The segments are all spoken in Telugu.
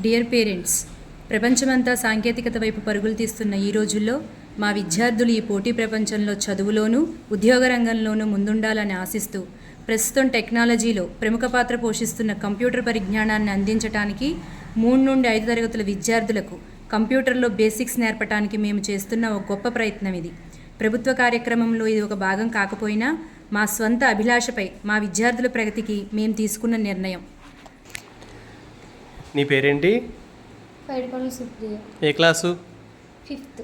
డియర్ పేరెంట్స్, ప్రపంచమంతా సాంకేతికత వైపు పరుగులు తీస్తున్న ఈ రోజుల్లో మా విద్యార్థులు ఈ పోటీ ప్రపంచంలో చదువులోనూ ఉద్యోగ రంగంలోనూ ముందుండాలని ఆశిస్తూ ప్రస్తుతం టెక్నాలజీలో ప్రముఖ పాత్ర పోషిస్తున్న కంప్యూటర్ పరిజ్ఞానాన్ని అందించడానికి 3 నుండి 5 తరగతుల విద్యార్థులకు కంప్యూటర్లో బేసిక్స్ నేర్పడానికి మేము చేస్తున్న ఒక గొప్ప ప్రయత్నం ఇది. ప్రభుత్వ కార్యక్రమంలో ఇది ఒక భాగం కాకపోయినా మా స్వంత అభిలాషపై మా విద్యార్థుల ప్రగతికి మేము తీసుకున్న నిర్ణయం. నీ పేరేంటి? పైడికొండల సుప్రియ. ఏ క్లాసు? 5th.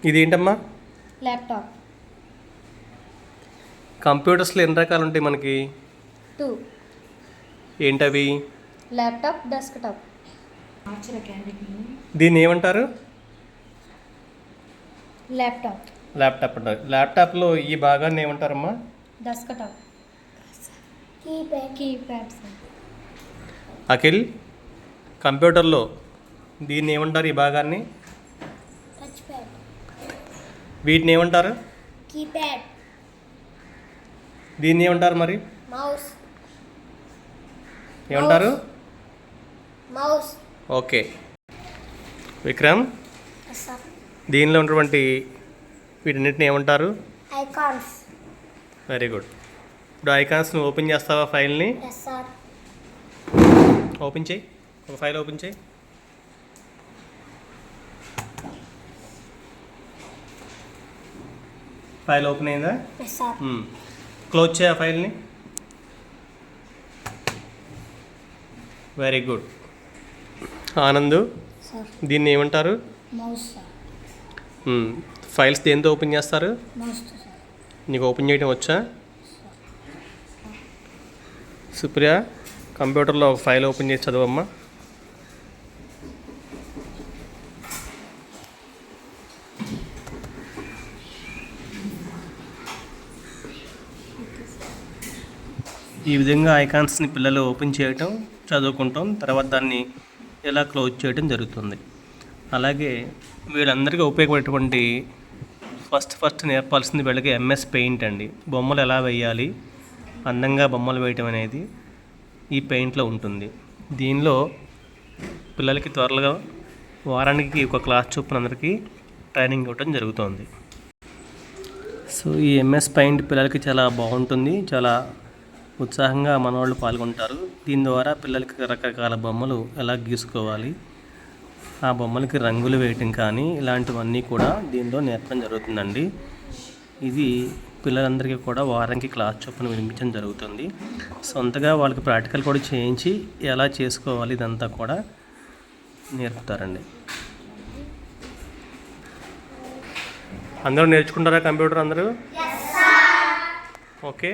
ఇదేంటమ్మా? ల్యాప్టాప్. కంప్యూటర్స్లో ఎన్ని రకాలు ఉంటాయి మనకి? 2. ఏంటవి? Laptop, desktop. దీన్ని ఏమంటారు? ల్యాప్టాప్. ల్యాప్టాప్ అంటారు. ల్యాప్టాప్లో ఈ భాగాన్ని ఏమంటారమ్మా? డెస్క్టాప్. కీప్యాడ్. అఖిల్, కంప్యూటర్లో దీన్ని ఏమంటారు? ఈ భాగాన్ని వీటిని ఏమంటారు? కీప్యాడ్. దీన్ని ఏమంటారు మరి? మౌస్. ఏమంటారు? మౌస్. ఓకే విక్రమ్, దీనిలో ఉన్నటువంటి వీటన్నిటిని ఏమంటారు? ఐకాన్స్. Very good. ఇప్పుడు ఐకాన్స్ని ఓపెన్ చేస్తావా? ఫైల్ని ఓపెన్ చేయి. ఒక ఫైల్ ఓపెన్ చేయి. ఫైల్ ఓపెన్ అయిందా? క్లోజ్ చేయ ఫైల్ని. Very good. ఆనంద్, దీన్ని ఏమంటారు? మౌస్. ఫైల్స్ దేంతో ఓపెన్ చేస్తారు? మౌస్. నీకు ఓపెన్ చేయడం వచ్చా? సుప్రియ, కంప్యూటర్లో ఒక ఫైల్ ఓపెన్ చేసి చదవమ్మా. ఈ విధంగా ఐకాన్స్ని పిల్లలు ఓపెన్ చేయటం, చదువుకుంటాం, తర్వాత దాన్ని ఎలా క్లోజ్ చేయడం జరుగుతుంది. అలాగే వీళ్ళందరికీ ఉపయోగపడేటువంటి ఫస్ట్ నేర్పాల్సింది వీళ్ళకి MS పెయింట్ అండి. బొమ్మలు ఎలా వేయాలి, అందంగా బొమ్మలు వేయటం అనేది ఈ పెయింట్లో ఉంటుంది. దీనిలో పిల్లలకి త్వరగా వారానికి ఒక క్లాస్ చొప్పున అందరికీ ట్రైనింగ్ ఇవ్వటం జరుగుతుంది. సో ఈ MS పెయింట్ పిల్లలకి చాలా బాగుంటుంది. చాలా ఉత్సాహంగా మనవాళ్ళు పాల్గొంటారు. దీని ద్వారా పిల్లలకి రకరకాల బొమ్మలు ఎలా గీసుకోవాలి, ఆ బొమ్మలకి రంగులు వేయటం కానీ ఇలాంటివన్నీ కూడా దీనిలో నేర్పడం జరుగుతుందండి. ఇది పిల్లలందరికీ కూడా వారానికి క్లాస్ చొప్పున వినిపించడం జరుగుతుంది. సొంతగా వాళ్ళకి ప్రాక్టికల్ కూడా చేయించి ఎలా చేసుకోవాలి ఇదంతా కూడా నేర్పుతారండి. అందరూ నేర్చుకుంటారా కంప్యూటర్ అందరూ? ఓకే.